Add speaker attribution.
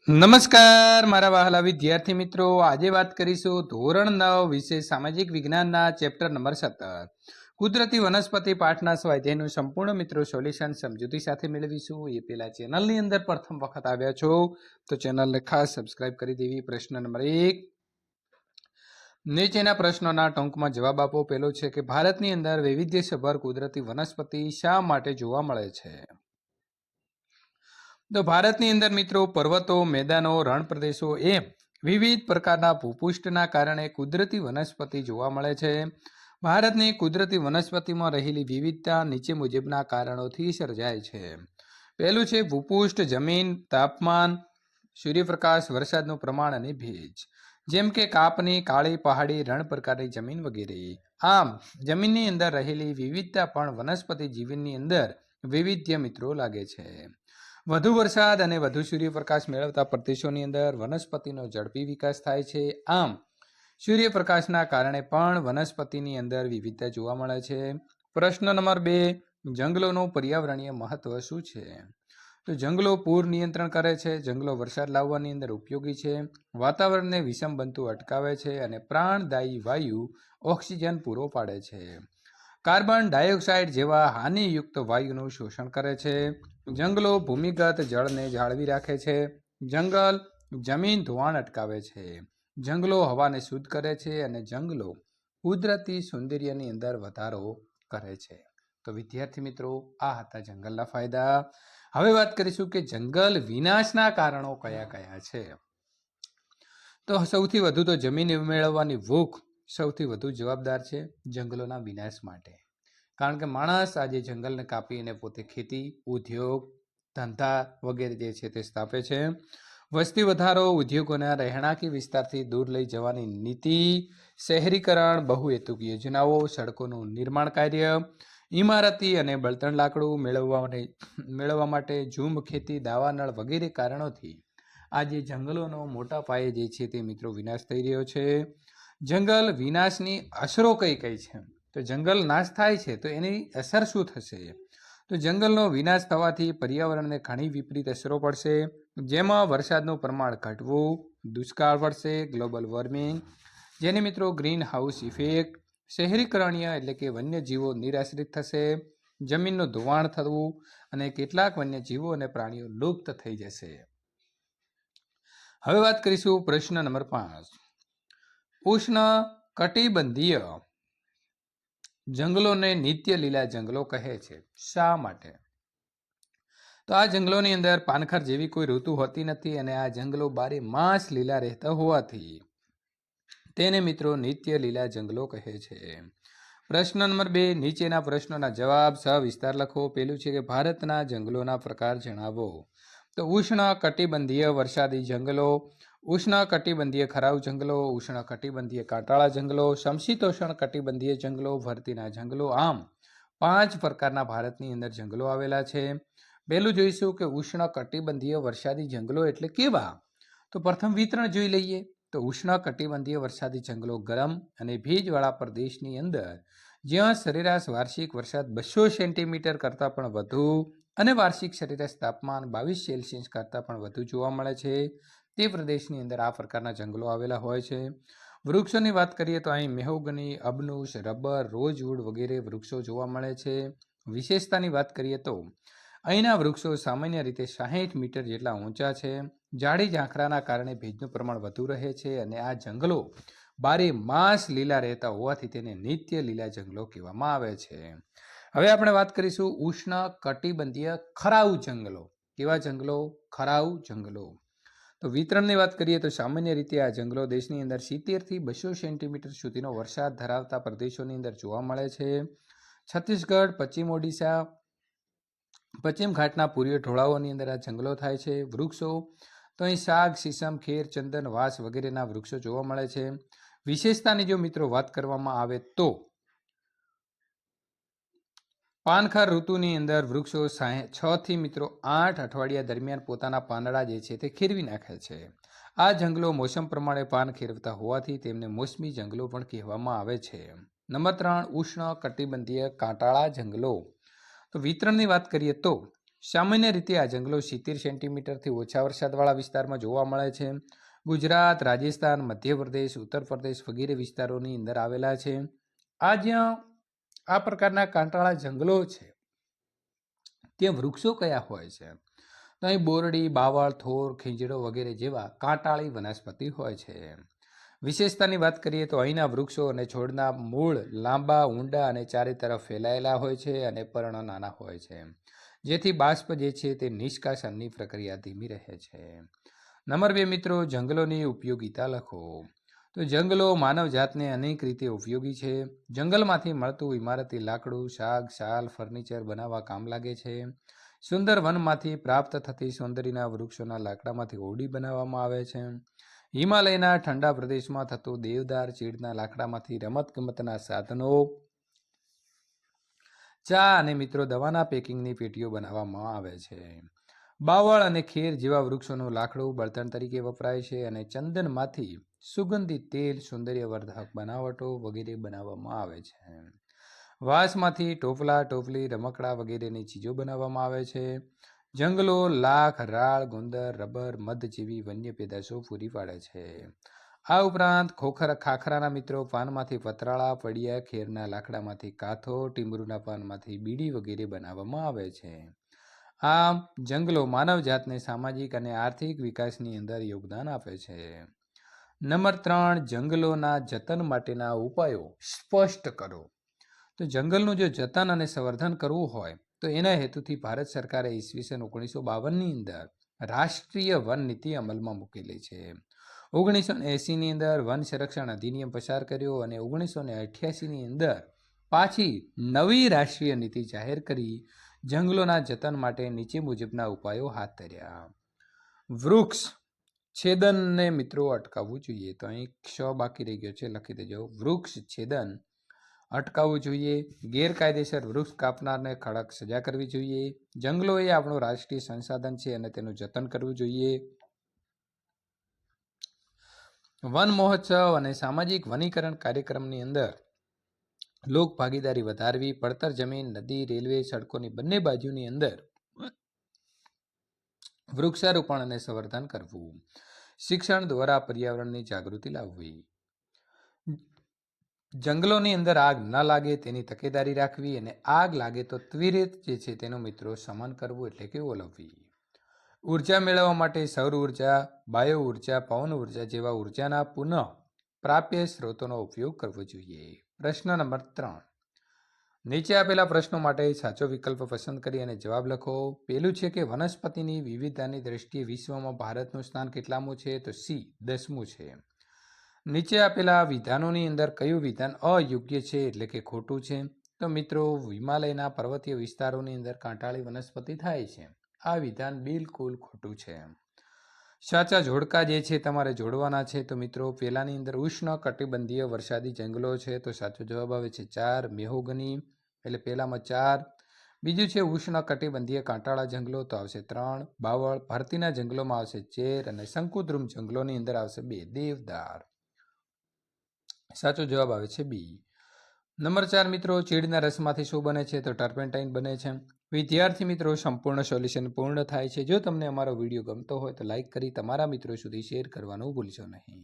Speaker 1: નમસ્કાર મારા વહાલા વિદ્યાર્થી મિત્રો, આજે વાત કરીશું ધોરણ 9 વિશે સામાજિક વિજ્ઞાનના ચેપ્ટર નંબર 17 કુદરતી વનસ્પતિ પાઠના સ્વાધ્યાયનું સંપૂર્ણ મિત્રો સોલ્યુશન સમજૂતી સાથે મેળવીશું। એ પહેલા ચેનલની અંદર પ્રથમ વખત આવ્યા છો તો ચેનલને ખાસ સબસ્ક્રાઇબ કરી દેવી। પ્રશ્ન નંબર 1, નીચેના પ્રશ્નોના ટૂંકમાં જવાબ આપો। પહેલો છે કે ભારતની અંદર વૈવિધ્યસભર કુદરતી વનસ્પતિ શા માટે જોવા મળે છે? તો ભારતની અંદર મિત્રો પર્વતો, મેદાનો, રણ પ્રદેશો એમ વિવિધ પ્રકારના ભૂપૃષ્ઠના કારણે કુદરતી વનસ્પતિ જોવા મળે છે। ભારતની કુદરતી વનસ્પતિમાં રહેલી વિવિધતા નીચે મુજબના કારણોથી સર્જાય છે। પહેલું છે ભૂપૃષ્ઠ, જમીન, તાપમાન, સૂર્યપ્રકાશ, વરસાદનું પ્રમાણ અને ભેજ, જેમ કે કાપની, કાળી પહાડી, રણ પ્રકારની જમીન વગેરે। આમ જમીનની અંદર રહેલી વિવિધતા પણ વનસ્પતિ જીવનની અંદર વૈવિધ્ય મિત્રો લાગે છે। વધુ વરસાદ અને વધુ સૂર્યપ્રકાશ મેળવતા પ્રદેશોની અંદર વનસ્પતિનો ઝડપી વિકાસ થાય છે। આમ સૂર્યપ્રકાશના કારણે પણ વનસ્પતિની અંદર વિવિધતા જોવા મળે છે। પ્રશ્ન નંબર 2, જંગલોનું પર્યાવરણીય મહત્વ શું છે? તો જંગલો પૂર નિયંત્રણ કરે છે, જંગલો વરસાદ લાવવાની અંદર ઉપયોગી છે, વાતાવરણને વિષમ બનતું અટકાવે છે અને પ્રાણદાયી વાયુ ઓક્સિજન પૂરો પાડે છે, કાર્બન ડાયોક્સાઇડ જેવા હાનિયુક્ત વાયુનું શોષણ કરે છે, જંગલો ભૂમિગત જળને જાળવી રાખે છે, જંગલ જમીન ધોવાણ અટકાવે છે, જંગલો હવાને શુદ્ધ કરે છે અને જંગલો કુદરતી સૌંદર્યની અંદર વધારો કરે છે। તો વિદ્યાર્થી મિત્રો, આ હતા જંગલના ફાયદા। હવે વાત કરીશું કે જંગલ વિનાશના કારણો કયા કયા છે? તો સૌથી વધુ તો જમીન મેળવવાની ભૂખ સૌથી વધુ જવાબદાર છે જંગલોના વિનાશ માટે, કારણ કે માણસ આજે જંગલને કાપીને પોતે ખેતી, ઉદ્યોગ, ધંધા વગેરે જે છે તે સ્થાપે છે। વસ્તી વધારો, ઉદ્યોગોના રહેણાંકી વિસ્તારથી દૂર લઈ જવાની નીતિ, શહેરીકરણ, બહુહેતુક યોજનાઓ, સડકોનું નિર્માણ કાર્ય, ઇમારતી અને બળતણ લાકડું મેળવવા માટે ઝૂમ ખેતી, દાવાનળ વગેરે કારણોથી આજે જંગલોનો મોટા પાયે જે છે તે મિત્રો વિનાશ થઈ રહ્યો છે। જંગલ વિનાશની અસરો કઈ કઈ છે? તો જંગલ નાશ થાય છે તો એની અસર શું થશે? તો જંગલનો વિનાશ થવાથી પર્યાવરણને ઘણી વિપરીત અસરો પડશે, જેમાં વરસાદનું પ્રમાણ ઘટવું, દુષ્કાળ પડશે, ગ્લોબલ વોર્મિંગ જેને મિત્રો ગ્રીન હાઉસ ઇફેક્ટ, શહેરીકરણીય એટલે કે વન્યજીવો નિરાશ્રિત થશે, જમીનનું ધોવાણ થવું અને કેટલાક વન્યજીવો અને પ્રાણીઓ લુપ્ત થઈ જશે। હવે વાત કરીશું પ્રશ્ન નંબર 5, ઉષ્ણ કટિબંધીય જંગલોને નિત્ય લીલા જંગલો કહે છે, શા માટે? તો આ જંગલોની અંદર પાનખર જેવી કોઈ ઋતુ હોતી નથી અને આ જંગલો બારે માસ લીલા રહેતા હોવાથી તેને મિત્રો નિત્ય લીલા જંગલો કહે છે। પ્રશ્ન નંબર 2, નીચેના પ્રશ્નોના જવાબ સવિસ્તાર લખો। પેલું છે કે ભારતના જંગલોના પ્રકાર જણાવો। તો ઉષ્ણ કટિબંધીય વરસાદી જંગલો, ઉષ્ણ કટિબંધીય ખરાઉ જંગલો, ઉષ્ણ કટિબંધીય કાંટાળા જંગલો, સમશીતોષ્ણ કટિબંધીય જંગલો, ભરતીના જંગલો, આમ 5 પ્રકારના ભારતની અંદર જંગલો આવેલા છે। પહેલું જોઈશું કે ઉષ્ણ કટિબંધીય વરસાદી જંગલો એટલે કેવા? તો પ્રથમ વિતરણ જોઈ લઈએ। તો ઉષ્ણ કટિબંધીય વરસાદી જંગલો ગરમ અને ભેજવાળા પ્રદેશની અંદર જ્યાં સરેરાશ વાર્ષિક વરસાદ 200 સેન્ટીમીટર કરતાં પણ વધુ અને વાર્ષિક સરેરાશ તાપમાન 22 સેલ્સિયસ કરતાં પણ વધુ જોવા મળે છે, તે પ્રદેશની અંદર આ પ્રકારના જંગલો આવેલા હોય છે। વૃક્ષોની વાત કરીએ તો અહીં મેહોગની, અબનુસ, રબર, રોઝવુડ વગેરે વૃક્ષો જોવા મળે છે। વિશેષતાની વાત કરીએ તો અહીંના વૃક્ષો સામાન્ય રીતે 60 મીટર જેટલા ઊંચા છે, જાડી ઝાંખરાના કારણે ભેજનું પ્રમાણ વધુ રહે છે અને આ જંગલો બારે માસ લીલા રહેતા હોવાથી તેને નિત્ય લીલા જંગલો કહેવામાં આવે છે। હવે આપણે વાત કરીશું ઉષ્ણ કટિબંધીય ખરાઉ જંગલો। કેવા જંગલો? ખરાઉ જંગલો। તો વિતરણની વાત કરીએ તો સામાન્ય રીતે આ જંગલો દેશની અંદર 70 થી 200 સેન્ટીમીટર સુધીનો વરસાદ ધરાવતા પ્રદેશોની અંદર જોવા મળે છે। છત્તીસગઢ, પશ્ચિમ ઓડિશા, પશ્ચિમ ઘાટના પૂર્વીય ઢોળાવોની અંદર આ જંગલો થાય છે। વૃક્ષો તો અહીં સાગ, સીસમ, ખેર, ચંદન, વાંસ વગેરેના વૃક્ષો જોવા મળે છે। વિશેષતાની જો મિત્રો વાત કરવામાં આવે તો પાનખર ઋતુની અંદર વૃક્ષો 6 થી મિત્રો 8 અઠવાડિયા દરમિયાન પોતાના પાંદડા જે છે તે ખીરવી નાખે છે। આ જંગલો મોસમ પ્રમાણે પાન ખીરવતા હોવાથી તેમને મોસમી જંગલો પણ કહેવામાં આવે છે। નંબર 3, ઉષ્ણ કટિબંધીય કાંટાળા જંગલો। તો વિતરણની વાત કરીએ તો સામાન્ય રીતે આ જંગલો 70 સેન્ટીમીટરથી ઓછા વરસાદવાળા વિસ્તારમાં જોવા મળે છે. ગુજરાત, રાજસ્થાન, મધ્યપ્રદેશ, ઉત્તર પ્રદેશ વગેરે વિસ્તારોની અંદર આવેલા છે. જ્યાં આ પ્રકારના કાંટાળા જંગલો છે ત્યાં વૃક્ષો કયા હોય છે? તો અહીં બોરડી, બાવળ, થોર, ખીંજડો વગેરે જેવા કાંટાળી વનસ્પતિ હોય છે. વિશેષતાની વાત કરીએ તો અહીંના વૃક્ષો અને છોડના મૂળ લાંબા, ઊંડા અને ચારે તરફ ફેલાયેલા હોય છે અને પર્ણો નાના હોય છે, જેથી બાષ્પ જે છે તે નિષ્કાશનની પ્રક્રિયા ધીમી રહે છે. નંબર 2 મિત્રો, જંગલોની ઉપયોગિતા લખો. તો જંગલો માનવ જાતને અનેક રીતે ઉપયોગી છે. જંગલમાંથી મળતું ઇમારતી લાકડું, શાક, શાલ, ફર્નિચર બનાવવા કામ લાગે છે. સુંદર વનમાંથી પ્રાપ્ત થતી સૌંદર્યના વૃક્ષોના લાકડામાંથી હોડી બનાવવામાં આવે છે. હિમાલયના ઠંડા પ્રદેશમાં થતું દેવદાર ચીડના લાકડામાંથી રમતગમતના સાધનો, ચા અને મિત્રો દવાના પેકિંગની પેટીઓ બનાવવામાં આવે છે. બાવળ અને ખેર જેવા વૃક્ષોનું લાકડું બળતણ તરીકે વપરાય છે અને ચંદનમાંથી સુગંધિત તેલ, સૌંદર્યવર્ધક બનાવટો વગેરે બનાવવામાં આવે છે. વાંસમાંથી ટોપલા, ટોપલી, રમકડા વગેરેની ચીજો બનાવવામાં આવે છે. જંગલો લાખ, રાળ, ગુંદર, રબર, મધ જેવી વન્ય પેદાશો પૂરી પાડે છે. આ ઉપરાંત ખાખરાના મિત્રો પાનમાંથી પતરાળા, પડિયા, ખેરના લાકડામાંથી કાથો, ટીમરૂના પાનમાંથી બીડી વગેરે બનાવવામાં આવે છે. આમ જંગલો માનવ જાતને સામાજિક અને આર્થિક વિકાસની અંદર યોગદાન આપે છે. નંબર 3, જંગલોના જતન માટેના ઉપાયો સ્પષ્ટ કરો. તો જંગલનું જો જતન અને સંવર્ધન કરવું હોય તો એના હેતુથી ભારત સરકારે ઈસવીસન 1952ની અંદર રાષ્ટ્રીય વન નીતિ અમલમાં મૂકેલી છે. 1980ની અંદર વન સંરક્ષણ અધિનિયમ પસાર કર્યો અને 1988ની અંદર પાછી નવી રાષ્ટ્રીય નીતિ જાહેર કરી જંગલોના જતન માટે નીચે મુજબના ઉપાયો હાથ ધર્યા. વૃક્ષ છેદનને મિત્રો અટકાવવું જોઈએ. તો અહીં બાકી રહી ગયો છે, લખી દેજો. વૃક્ષ છેદન અટકાવવું જોઈએ. ગેરકાયદેસર વૃક્ષ કાપનારને કડક સજા કરવી જોઈએ. જંગલો એ આપણું રાષ્ટ્રીય સંસાધન છે અને તેનું જતન કરવું જોઈએ. વન મહોત્સવ અને સામાજિક વનીકરણ કાર્યક્રમની અંદર લોક ભાગીદારી વધારવી. પડતર જમીન, નદી, રેલવે, સડકોની બંને બાજુની અંદર વૃક્ષારોપણ અને સંવર્ધન કરવું. શિક્ષણ દ્વારા પર્યાવરણની જાગૃતિ લાવવી. જંગલોની અંદર આગ ન લાગે તેની તકેદારી રાખવી અને આગ લાગે તો ત્વરિત જે છે તેનો મિત્રો શમન કરવું એટલે કે ઓલવવી. ઉર્જા મેળવવા માટે સૌર ઉર્જા, બાયો ઉર્જા, પવન ઉર્જા જેવા ઉર્જાના પુનઃ પ્રાપ્ય સ્ત્રોતોનો ઉપયોગ કરવો જોઈએ. પ્રશ્ન નંબર 3, નીચે આપેલા પ્રશ્નો માટે સાચો વિકલ્પ પસંદ કરી અને જવાબ લખો. પહેલું છે કે વનસ્પતિની વિવિધતાની દ્રષ્ટિએ વિશ્વમાં ભારતનું સ્થાન કેટલામું છે? તો સી, 10મું છે. નીચે આપેલા વિધાનોની અંદર કયું વિધાન અયોગ્ય છે એટલે કે ખોટું છે? તો મિત્રો હિમાલયના પર્વતીય વિસ્તારોની અંદર કાંટાળી વનસ્પતિ થાય છે. આ વિધાન બિલકુલ ખોટું છે. સાચા જોડકા જે છે તમારે જોડવાના છે. તો મિત્રો પહેલાની અંદર ઉષ્ણ કટિબંધીય વરસાદી જંગલો છે, તો સાચો જવાબ આવે છે 4, મેહોગની, એટલે પહેલામાં 4. બીજું છે ઉષ્ણ કટિબંધીય કાંટાળા જંગલો, તો આવશે 3. બાવળ. ભારતીના જંગલોમાં આવશે ચેર અને શંકુદ્રુમ જંગલોની અંદર આવશે 2, દેવદાર. સાચો જવાબ આવે છે બી. નંબર 4 મિત્રો, ચીડના રસમાંથી શું બને છે? તો ટર્પેન્ટાઇન બને છે. વિદ્યાર્થી મિત્રો, સંપૂર્ણ સોલ્યુશન પૂર્ણ થાય છે. જો તમને અમારો વિડીયો ગમતો હોય તો લાઇક કરી તમારા મિત્રો સુધી શેર કરવાનું ભૂલશો નહીં.